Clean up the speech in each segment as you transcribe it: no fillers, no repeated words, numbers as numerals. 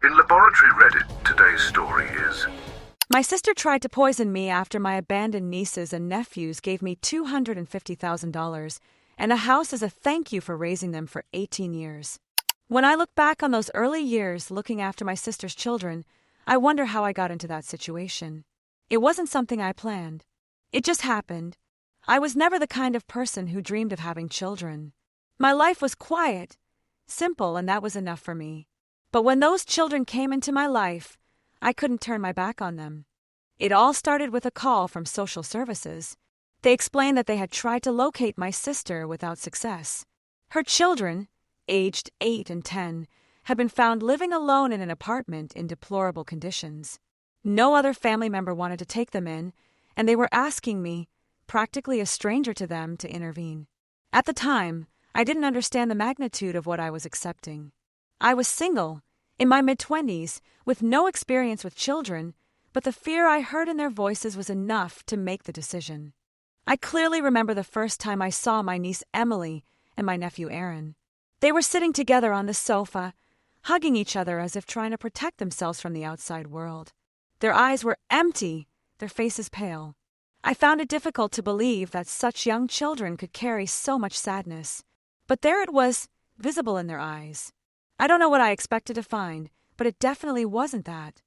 In Laboratory Reddit, today's story is... My sister tried to poison me after my abandoned nieces and nephews gave me $250,000 and a house as a thank you for raising them for 18 years. When I look back on those early years looking after my sister's children, I wonder how I got into that situation. It wasn't something I planned. It just happened. I was never the kind of person who dreamed of having children. My life was quiet, simple, and that was enough for me. But when those children came into my life, I couldn't turn my back on them. It all started with a call from social services. They explained that they had tried to locate my sister without success. Her children, aged 8 and 10, had been found living alone in an apartment in deplorable conditions. No other family member wanted to take them in, and they were asking me, practically a stranger to them, to intervene. At the time, I didn't understand the magnitude of what I was accepting. I was single, in my mid-20s, with no experience with children, but the fear I heard in their voices was enough to make the decision. I clearly remember the first time I saw my niece Emily and my nephew Aaron. They were sitting together on the sofa, hugging each other as if trying to protect themselves from the outside world. Their eyes were empty, their faces pale. I found it difficult to believe that such young children could carry so much sadness. But there it was, visible in their eyes. I don't know what I expected to find, but it definitely wasn't that.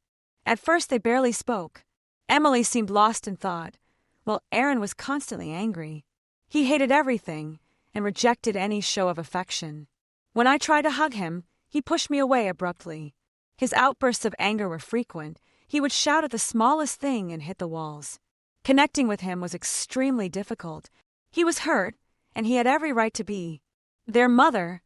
At first they barely spoke. Emily seemed lost in thought, while Aaron was constantly angry. He hated everything and rejected any show of affection. When I tried to hug him, he pushed me away abruptly. His outbursts of anger were frequent. He would shout at the smallest thing and hit the walls. Connecting with him was extremely difficult. He was hurt, and he had every right to be. Their mother,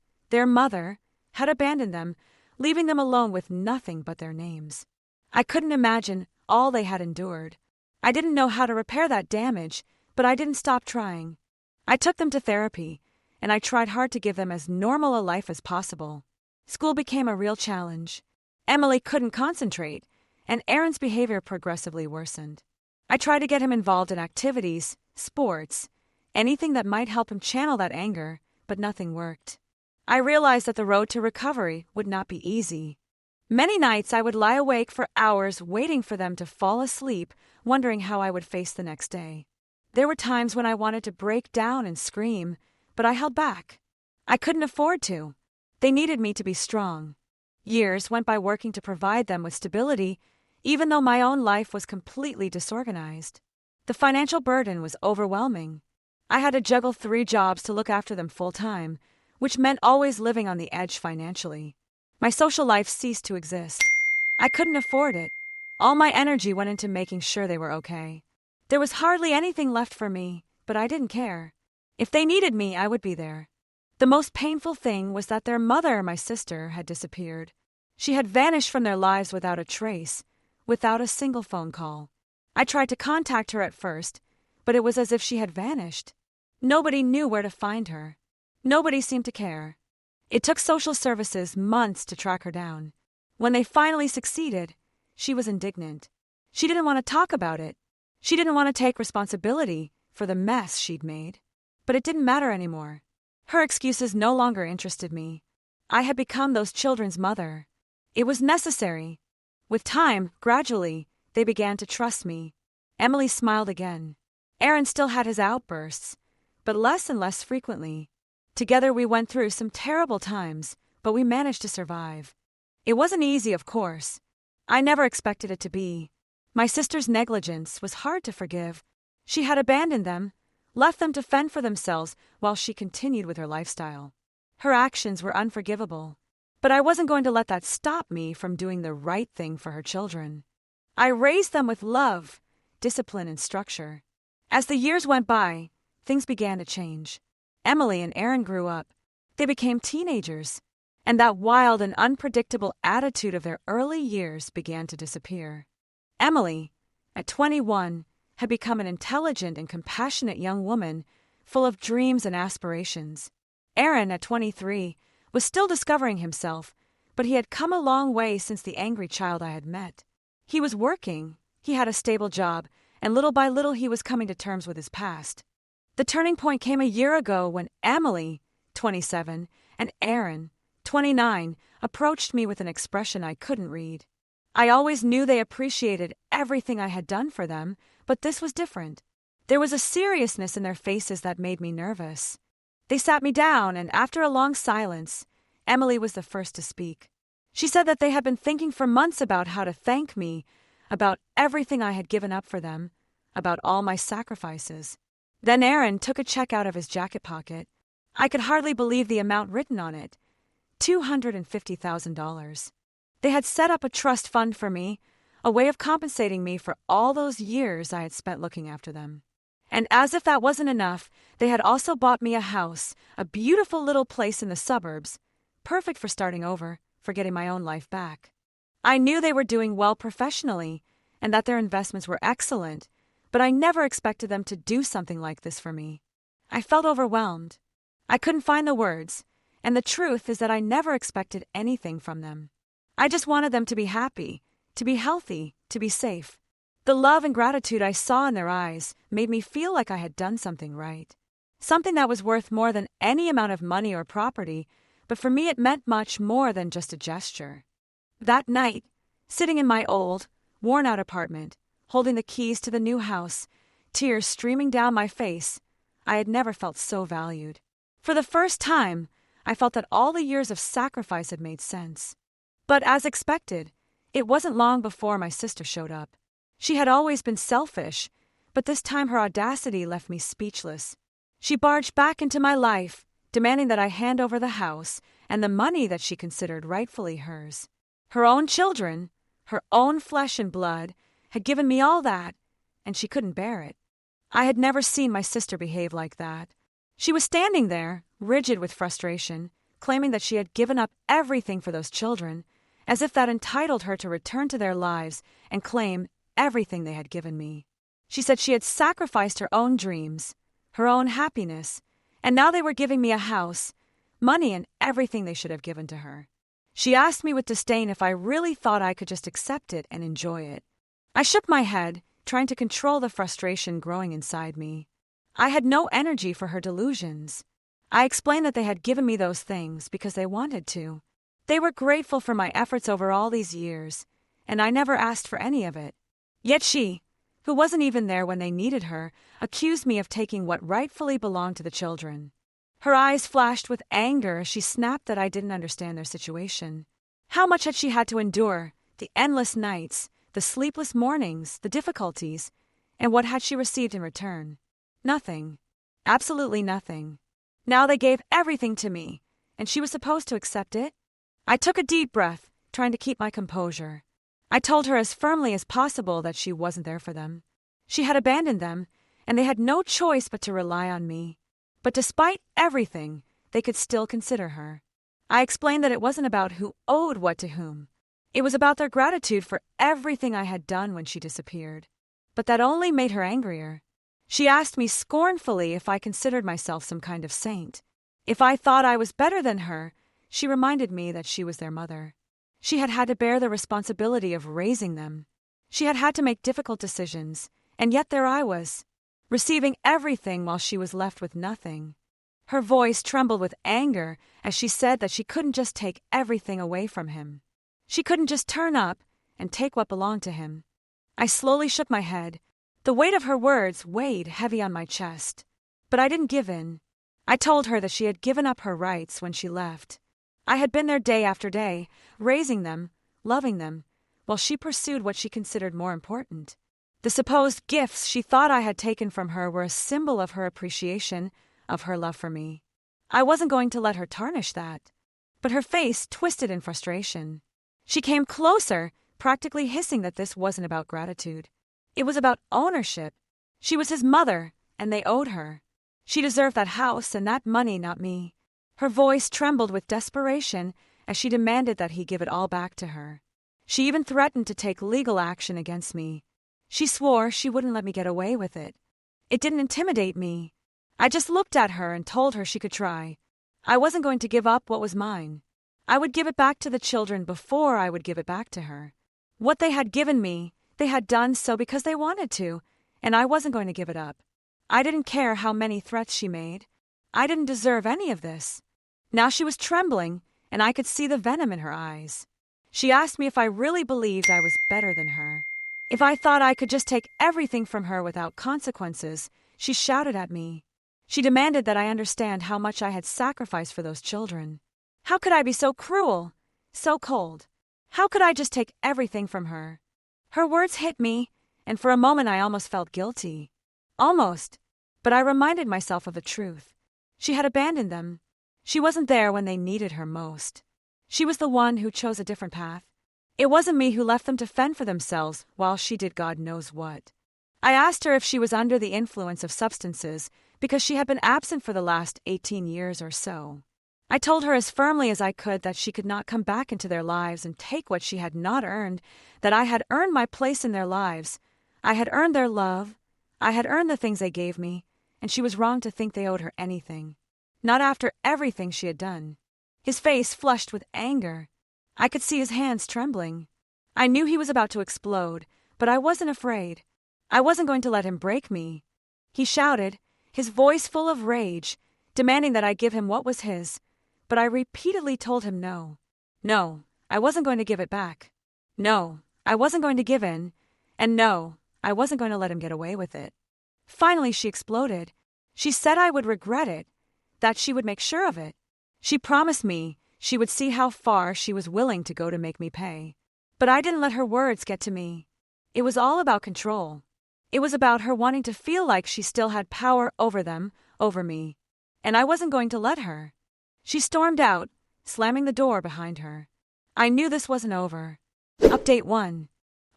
had abandoned them, leaving them alone with nothing but their names. I couldn't imagine all they had endured. I didn't know how to repair that damage, but I didn't stop trying. I took them to therapy, and I tried hard to give them as normal a life as possible. School became a real challenge. Emily couldn't concentrate, and Aaron's behavior progressively worsened. I tried to get him involved in activities, sports, anything that might help him channel that anger, but nothing worked. I realized that the road to recovery would not be easy. Many nights I would lie awake for hours waiting for them to fall asleep, wondering how I would face the next day. There were times when I wanted to break down and scream, but I held back. I couldn't afford to. They needed me to be strong. Years went by working to provide them with stability, even though my own life was completely disorganized. The financial burden was overwhelming. I had to juggle 3 jobs to look after them full-time, which meant always living on the edge financially. My social life ceased to exist. I couldn't afford it. All my energy went into making sure they were okay. There was hardly anything left for me, but I didn't care. If they needed me, I would be there. The most painful thing was that their mother, my sister, had disappeared. She had vanished from their lives without a trace, without a single phone call. I tried to contact her at first, but it was as if she had vanished. Nobody knew where to find her. Nobody seemed to care. It took social services months to track her down. When they finally succeeded, she was indignant. She didn't want to talk about it. She didn't want to take responsibility for the mess she'd made. But it didn't matter anymore. Her excuses no longer interested me. I had become those children's mother. It was necessary. With time, gradually, they began to trust me. Emily smiled again. Aaron still had his outbursts, but less and less frequently. Together we went through some terrible times, but we managed to survive. It wasn't easy, of course. I never expected it to be. My sister's negligence was hard to forgive. She had abandoned them, left them to fend for themselves while she continued with her lifestyle. Her actions were unforgivable, but I wasn't going to let that stop me from doing the right thing for her children. I raised them with love, discipline, and structure. As the years went by, things began to change. Emily and Aaron grew up. They became teenagers, and that wild and unpredictable attitude of their early years began to disappear. Emily, at 21, had become an intelligent and compassionate young woman, full of dreams and aspirations. Aaron, at 23, was still discovering himself, but he had come a long way since the angry child I had met. He was working, he had a stable job, and little by little he was coming to terms with his past. The turning point came a year ago when Emily, 27, and Aaron, 29, approached me with an expression I couldn't read. I always knew they appreciated everything I had done for them, but this was different. There was a seriousness in their faces that made me nervous. They sat me down, and after a long silence, Emily was the first to speak. She said that they had been thinking for months about how to thank me, about everything I had given up for them, about all my sacrifices. Then Aaron took a check out of his jacket pocket. I could hardly believe the amount written on it. $250,000. They had set up a trust fund for me, a way of compensating me for all those years I had spent looking after them. And as if that wasn't enough, they had also bought me a house, a beautiful little place in the suburbs, perfect for starting over, for getting my own life back. I knew they were doing well professionally, and that their investments were excellent, but I never expected them to do something like this for me. I felt overwhelmed. I couldn't find the words, and the truth is that I never expected anything from them. I just wanted them to be happy, to be healthy, to be safe. The love and gratitude I saw in their eyes made me feel like I had done something right. Something that was worth more than any amount of money or property, but for me it meant much more than just a gesture. That night, sitting in my old, worn-out apartment, holding the keys to the new house, tears streaming down my face, I had never felt so valued. For the first time, I felt that all the years of sacrifice had made sense. But as expected, it wasn't long before my sister showed up. She had always been selfish, but this time her audacity left me speechless. She barged back into my life, demanding that I hand over the house and the money that she considered rightfully hers. Her own children, her own flesh and blood, had given me all that, and she couldn't bear it. I had never seen my sister behave like that. She was standing there, rigid with frustration, claiming that she had given up everything for those children, as if that entitled her to return to their lives and claim everything they had given me. She said she had sacrificed her own dreams, her own happiness, and now they were giving me a house, money, and everything they should have given to her. She asked me with disdain if I really thought I could just accept it and enjoy it. I shook my head, trying to control the frustration growing inside me. I had no energy for her delusions. I explained that they had given me those things because they wanted to. They were grateful for my efforts over all these years, and I never asked for any of it. Yet she, who wasn't even there when they needed her, accused me of taking what rightfully belonged to the children. Her eyes flashed with anger as she snapped that I didn't understand their situation. How much had she had to endure, the endless nights, the sleepless mornings, the difficulties, and what had she received in return? Nothing. Absolutely nothing. Now they gave everything to me, and she was supposed to accept it? I took a deep breath, trying to keep my composure. I told her as firmly as possible that she wasn't there for them. She had abandoned them, and they had no choice but to rely on me. But despite everything, they could still consider her. I explained that it wasn't about who owed what to whom. It was about their gratitude for everything I had done when she disappeared. But that only made her angrier. She asked me scornfully if I considered myself some kind of saint. If I thought I was better than her, she reminded me that she was their mother. She had had to bear the responsibility of raising them. She had had to make difficult decisions, and yet there I was, receiving everything while she was left with nothing. Her voice trembled with anger as she said that she couldn't just take everything away from him. She couldn't just turn up and take what belonged to him. I slowly shook my head. The weight of her words weighed heavy on my chest. But I didn't give in. I told her that she had given up her rights when she left. I had been there day after day, raising them, loving them, while she pursued what she considered more important. The supposed gifts she thought I had taken from her were a symbol of her appreciation, of her love for me. I wasn't going to let her tarnish that. But her face twisted in frustration. She came closer, practically hissing that this wasn't about gratitude. It was about ownership. She was his mother, and they owed her. She deserved that house and that money, not me. Her voice trembled with desperation as she demanded that he give it all back to her. She even threatened to take legal action against me. She swore she wouldn't let me get away with it. It didn't intimidate me. I just looked at her and told her she could try. I wasn't going to give up what was mine. I would give it back to the children before I would give it back to her. What they had given me, they had done so because they wanted to, and I wasn't going to give it up. I didn't care how many threats she made. I didn't deserve any of this. Now she was trembling, and I could see the venom in her eyes. She asked me if I really believed I was better than her. If I thought I could just take everything from her without consequences. She shouted at me. She demanded that I understand how much I had sacrificed for those children. How could I be so cruel, so cold? How could I just take everything from her? Her words hit me, and for a moment I almost felt guilty. Almost. But I reminded myself of the truth. She had abandoned them. She wasn't there when they needed her most. She was the one who chose a different path. It wasn't me who left them to fend for themselves while she did God knows what. I asked her if she was under the influence of substances because she had been absent for the last 18 years or so. I told her as firmly as I could that she could not come back into their lives and take what she had not earned, that I had earned my place in their lives. I had earned their love. I had earned the things they gave me, and she was wrong to think they owed her anything. Not after everything she had done. His face flushed with anger. I could see his hands trembling. I knew he was about to explode, but I wasn't afraid. I wasn't going to let him break me. He shouted, his voice full of rage, demanding that I give him what was his, but I repeatedly told him no. No, I wasn't going to give it back. No, I wasn't going to give in, and no, I wasn't going to let him get away with it. Finally, she exploded. She said I would regret it, that she would make sure of it. She promised me she would see how far she was willing to go to make me pay. But I didn't let her words get to me. It was all about control. It was about her wanting to feel like she still had power over them, over me. And I wasn't going to let her. She stormed out, slamming the door behind her. I knew this wasn't over. Update 1.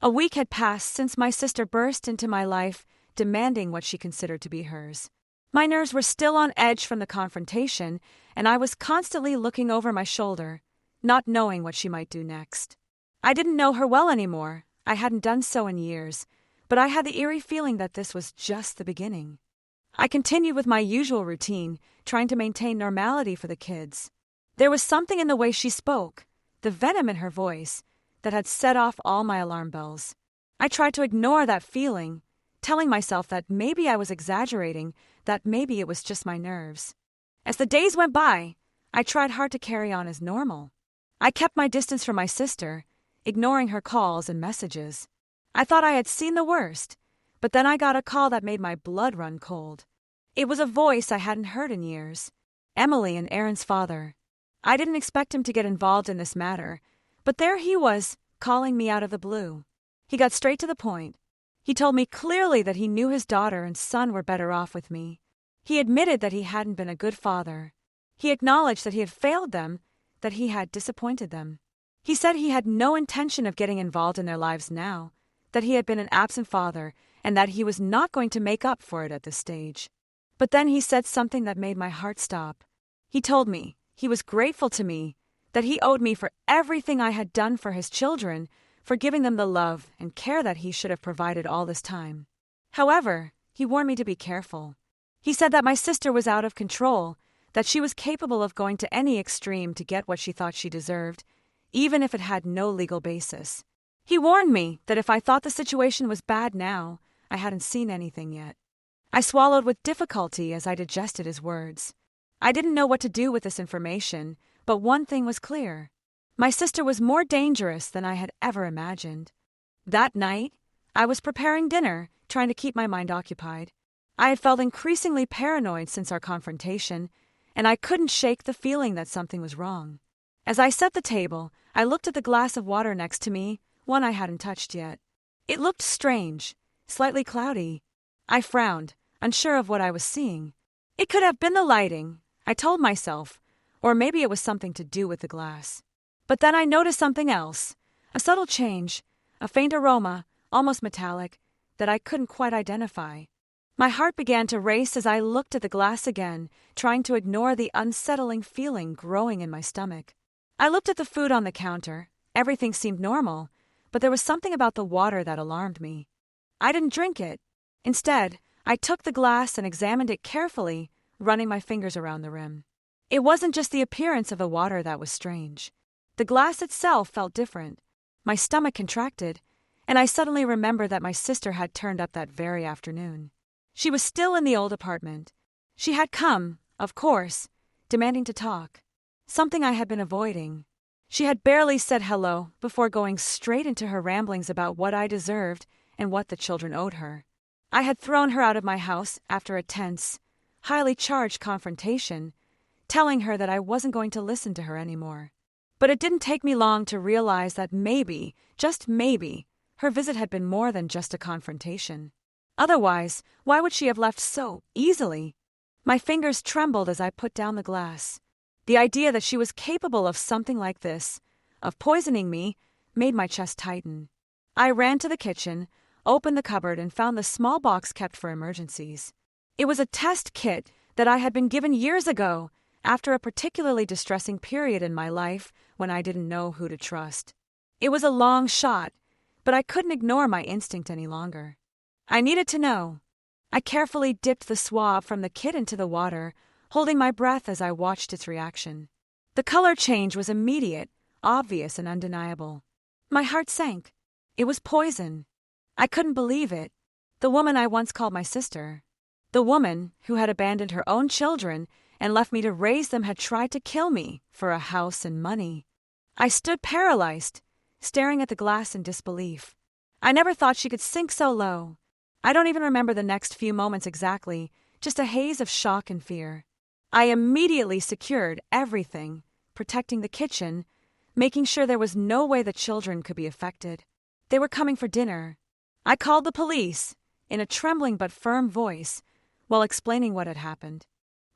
A week had passed since my sister burst into my life, demanding what she considered to be hers. My nerves were still on edge from the confrontation, and I was constantly looking over my shoulder, not knowing what she might do next. I didn't know her well anymore. I hadn't done so in years, but I had the eerie feeling that this was just the beginning. I continued with my usual routine, trying to maintain normality for the kids. There was something in the way she spoke, the venom in her voice, that had set off all my alarm bells. I tried to ignore that feeling, telling myself that maybe I was exaggerating, that maybe it was just my nerves. As the days went by, I tried hard to carry on as normal. I kept my distance from my sister, ignoring her calls and messages. I thought I had seen the worst, but then I got a call that made my blood run cold. It was a voice I hadn't heard in years. Emily and Aaron's father. I didn't expect him to get involved in this matter, but there he was, calling me out of the blue. He got straight to the point. He told me clearly that he knew his daughter and son were better off with me. He admitted that he hadn't been a good father. He acknowledged that he had failed them, that he had disappointed them. He said he had no intention of getting involved in their lives now, that he had been an absent father, and that he was not going to make up for it at this stage. But then he said something that made my heart stop. He told me he was grateful to me, that he owed me for everything I had done for his children, for giving them the love and care that he should have provided all this time. However, he warned me to be careful. He said that my sister was out of control, that she was capable of going to any extreme to get what she thought she deserved, even if it had no legal basis. He warned me that if I thought the situation was bad now, I hadn't seen anything yet. I swallowed with difficulty as I digested his words. I didn't know what to do with this information, but one thing was clear. My sister was more dangerous than I had ever imagined. That night, I was preparing dinner, trying to keep my mind occupied. I had felt increasingly paranoid since our confrontation, and I couldn't shake the feeling that something was wrong. As I set the table, I looked at the glass of water next to me, one I hadn't touched yet. It looked strange, slightly cloudy. I frowned, unsure of what I was seeing. It could have been the lighting, I told myself, or maybe it was something to do with the glass. But then I noticed something else, a subtle change, a faint aroma, almost metallic, that I couldn't quite identify. My heart began to race as I looked at the glass again, trying to ignore the unsettling feeling growing in my stomach. I looked at the food on the counter. Everything seemed normal, but there was something about the water that alarmed me. I didn't drink it. Instead, I took the glass and examined it carefully, running my fingers around the rim. It wasn't just the appearance of the water that was strange. The glass itself felt different. My stomach contracted, and I suddenly remembered that my sister had turned up that very afternoon. She was still in the old apartment. She had come, of course, demanding to talk. something I had been avoiding. She had barely said hello before going straight into her ramblings about what I deserved and what the children owed her. I had thrown her out of my house after a tense, highly charged confrontation, telling her that I wasn't going to listen to her anymore. But it didn't take me long to realize that maybe, just maybe, her visit had been more than just a confrontation. Otherwise, why would she have left so easily? My fingers trembled as I put down the glass. The idea that she was capable of something like this, of poisoning me, made my chest tighten. I ran to the kitchen, opened the cupboard, and found the small box kept for emergencies. It was a test kit that I had been given years ago, after a particularly distressing period in my life when I didn't know who to trust. It was a long shot, but I couldn't ignore my instinct any longer. I needed to know. I carefully dipped the swab from the kit into the water, holding my breath as I watched its reaction. The color change was immediate, obvious, and undeniable. My heart sank. It was poison. I couldn't believe it. The woman I once called my sister, the woman who had abandoned her own children and left me to raise them, had tried to kill me for a house and money. I stood paralyzed, staring at the glass in disbelief. I never thought she could sink so low. I don't even remember the next few moments exactly, just a haze of shock and fear. I immediately secured everything, protecting the kitchen, making sure there was no way the children could be affected. They were coming for dinner. I called the police, in a trembling but firm voice, while explaining what had happened.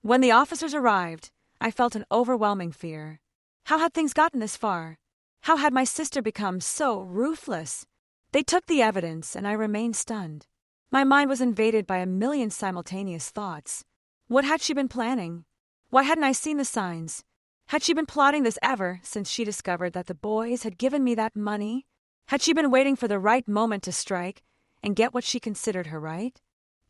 When the officers arrived, I felt an overwhelming fear. How had things gotten this far? How had my sister become so ruthless? They took the evidence, and I remained stunned. My mind was invaded by a million simultaneous thoughts. What had she been planning? Why hadn't I seen the signs? Had she been plotting this ever since she discovered that the boys had given me that money? Had she been waiting for the right moment to strike and get what she considered her right?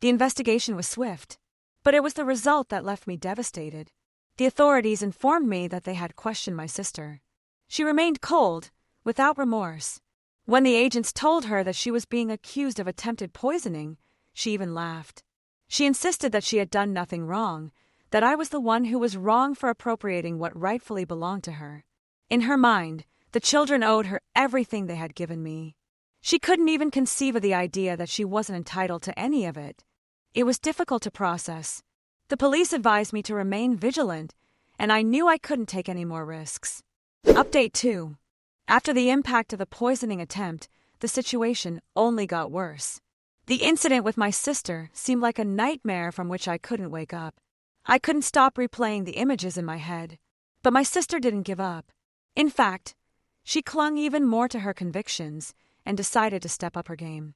The investigation was swift, but it was the result that left me devastated. The authorities informed me that they had questioned my sister. She remained cold, without remorse. When the agents told her that she was being accused of attempted poisoning, she even laughed. She insisted that she had done nothing wrong, that I was the one who was wrong for appropriating what rightfully belonged to her. In her mind, the children owed her everything they had given me. She couldn't even conceive of the idea that she wasn't entitled to any of it. It was difficult to process. The police advised me to remain vigilant, and I knew I couldn't take any more risks. Update 2. After the impact of the poisoning attempt, the situation only got worse. The incident with my sister seemed like a nightmare from which I couldn't wake up. I couldn't stop replaying the images in my head. But my sister didn't give up. In fact, she clung even more to her convictions and decided to step up her game.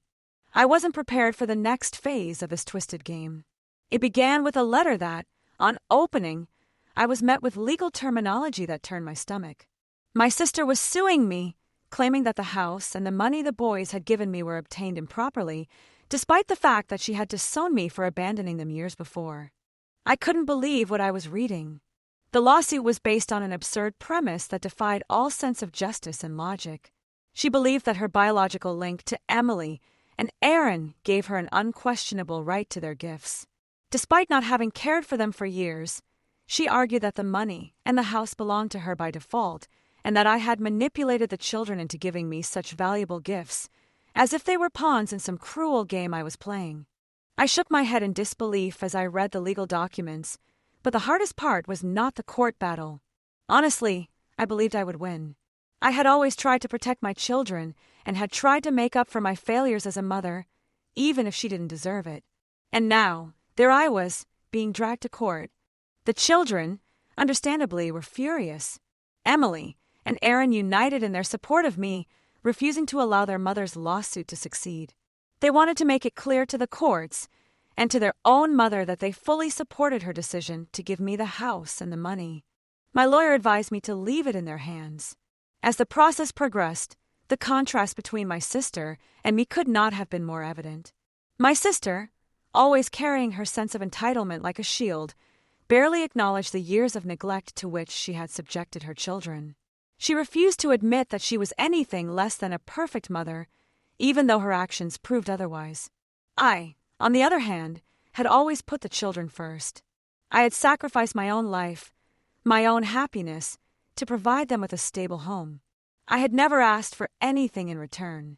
I wasn't prepared for the next phase of this twisted game. It began with a letter that, on opening, I was met with legal terminology that turned my stomach. My sister was suing me, claiming that the house and the money the boys had given me were obtained improperly, despite the fact that she had disowned me for abandoning them years before. I couldn't believe what I was reading. The lawsuit was based on an absurd premise that defied all sense of justice and logic. She believed that her biological link to Emily and Aaron gave her an unquestionable right to their gifts. Despite not having cared for them for years, she argued that the money and the house belonged to her by default, and that I had manipulated the children into giving me such valuable gifts, as if they were pawns in some cruel game I was playing. I shook my head in disbelief as I read the legal documents, but the hardest part was not the court battle. Honestly, I believed I would win. I had always tried to protect my children and had tried to make up for my failures as a mother, even if she didn't deserve it. And now, there I was, being dragged to court. The children, understandably, were furious. Emily and Aaron united in their support of me, refusing to allow their mother's lawsuit to succeed. They wanted to make it clear to the courts and to their own mother that they fully supported her decision to give me the house and the money. My lawyer advised me to leave it in their hands. As the process progressed, the contrast between my sister and me could not have been more evident. My sister, always carrying her sense of entitlement like a shield, barely acknowledged the years of neglect to which she had subjected her children. She refused to admit that she was anything less than a perfect mother, even though her actions proved otherwise. I, on the other hand, had always put the children first. I had sacrificed my own life, my own happiness, to provide them with a stable home. I had never asked for anything in return.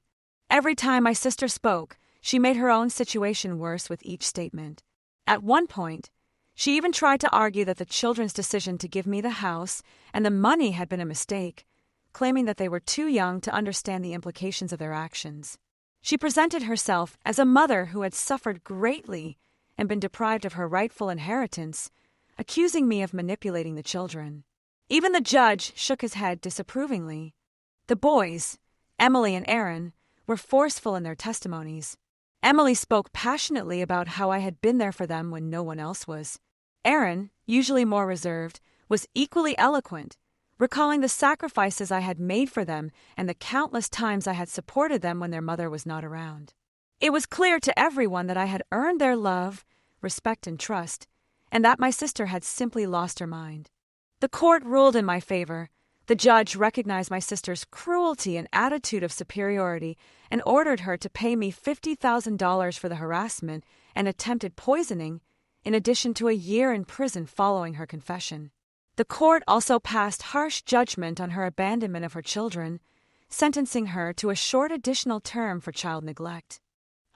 Every time my sister spoke, she made her own situation worse with each statement. At one point, she even tried to argue that the children's decision to give me the house and the money had been a mistake, claiming that they were too young to understand the implications of their actions. She presented herself as a mother who had suffered greatly and been deprived of her rightful inheritance, accusing me of manipulating the children. Even the judge shook his head disapprovingly. The boys, Emily and Aaron, were forceful in their testimonies. Emily spoke passionately about how I had been there for them when no one else was. Aaron, usually more reserved, was equally eloquent, recalling the sacrifices I had made for them and the countless times I had supported them when their mother was not around. It was clear to everyone that I had earned their love, respect, and trust, and that my sister had simply lost her mind. The court ruled in my favor. The judge recognized my sister's cruelty and attitude of superiority and ordered her to pay me $50,000 for the harassment and attempted poisoning, in addition to a year in prison following her confession. The court also passed harsh judgment on her abandonment of her children, sentencing her to a short additional term for child neglect.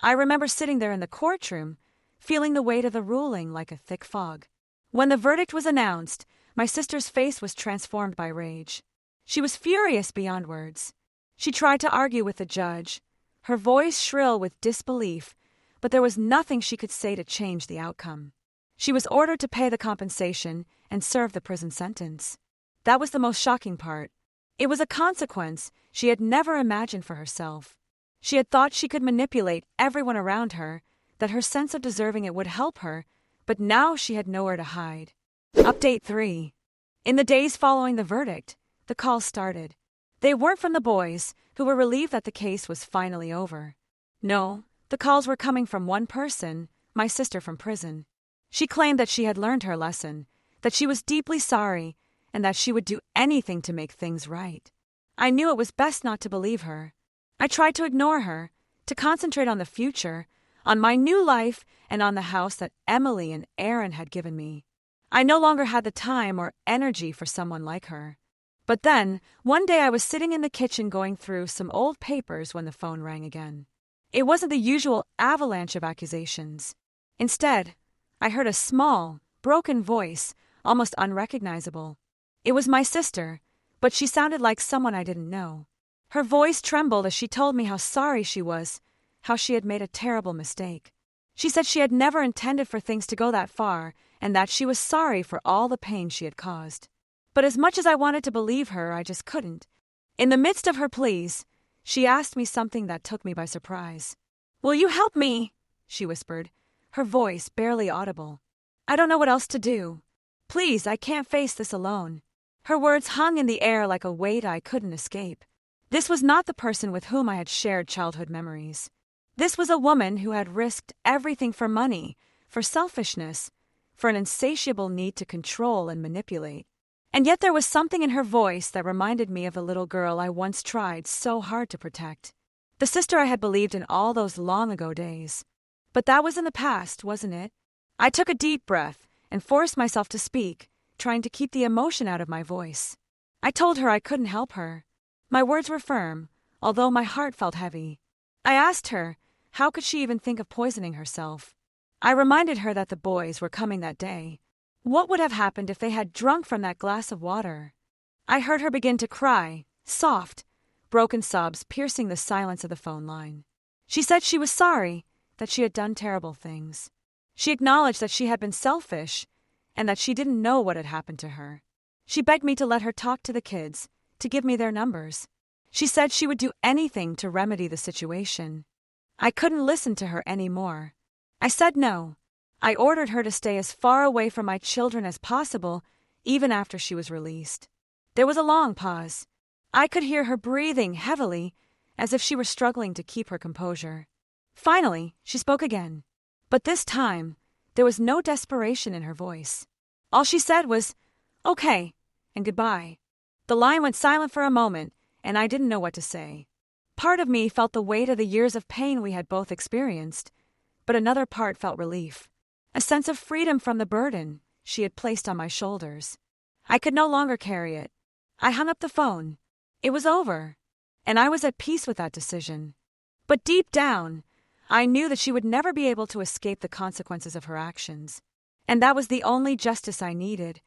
I remember sitting there in the courtroom, feeling the weight of the ruling like a thick fog. When the verdict was announced, my sister's face was transformed by rage. She was furious beyond words. She tried to argue with the judge, her voice shrill with disbelief, but there was nothing she could say to change the outcome. She was ordered to pay the compensation and serve the prison sentence. That was the most shocking part. It was a consequence she had never imagined for herself. She had thought she could manipulate everyone around her, that her sense of deserving it would help her, but now she had nowhere to hide. Update 3. In the days following the verdict, the calls started. They weren't from the boys, who were relieved that the case was finally over. No, the calls were coming from one person, my sister from prison. She claimed that she had learned her lesson, that she was deeply sorry, and that she would do anything to make things right. I knew it was best not to believe her. I tried to ignore her, to concentrate on the future, on my new life, and on the house that Emily and Aaron had given me. I no longer had the time or energy for someone like her. But then, one day I was sitting in the kitchen going through some old papers when the phone rang again. It wasn't the usual avalanche of accusations. Instead, I heard a small, broken voice, almost unrecognizable. It was my sister, but she sounded like someone I didn't know. Her voice trembled as she told me how sorry she was, how she had made a terrible mistake. She said she had never intended for things to go that far, and that she was sorry for all the pain she had caused. But as much as I wanted to believe her, I just couldn't. In the midst of her pleas, she asked me something that took me by surprise. "Will you help me?" she whispered, her voice barely audible. "I don't know what else to do. Please, I can't face this alone." Her words hung in the air like a weight I couldn't escape. This was not the person with whom I had shared childhood memories. This was a woman who had risked everything for money, for selfishness, for an insatiable need to control and manipulate. And yet there was something in her voice that reminded me of the little girl I once tried so hard to protect. The sister I had believed in all those long-ago days. But that was in the past, wasn't it? I took a deep breath and forced myself to speak, trying to keep the emotion out of my voice. I told her I couldn't help her. My words were firm, although my heart felt heavy. I asked her, how could she even think of poisoning herself? I reminded her that the boys were coming that day. What would have happened if they had drunk from that glass of water? I heard her begin to cry, soft, broken sobs piercing the silence of the phone line. She said she was sorry, that she had done terrible things. She acknowledged that she had been selfish, and that she didn't know what had happened to her. She begged me to let her talk to the kids, to give me their numbers. She said she would do anything to remedy the situation. I couldn't listen to her anymore. I said no. I ordered her to stay as far away from my children as possible, even after she was released. There was a long pause. I could hear her breathing heavily, as if she were struggling to keep her composure. Finally, she spoke again. But this time, there was no desperation in her voice. All she said was, "Okay," and "goodbye." The line went silent for a moment, and I didn't know what to say. Part of me felt the weight of the years of pain we had both experienced, but another part felt relief. A sense of freedom from the burden she had placed on my shoulders. I could no longer carry it. I hung up the phone. It was over, and I was at peace with that decision. But deep down, I knew that she would never be able to escape the consequences of her actions. And that was the only justice I needed,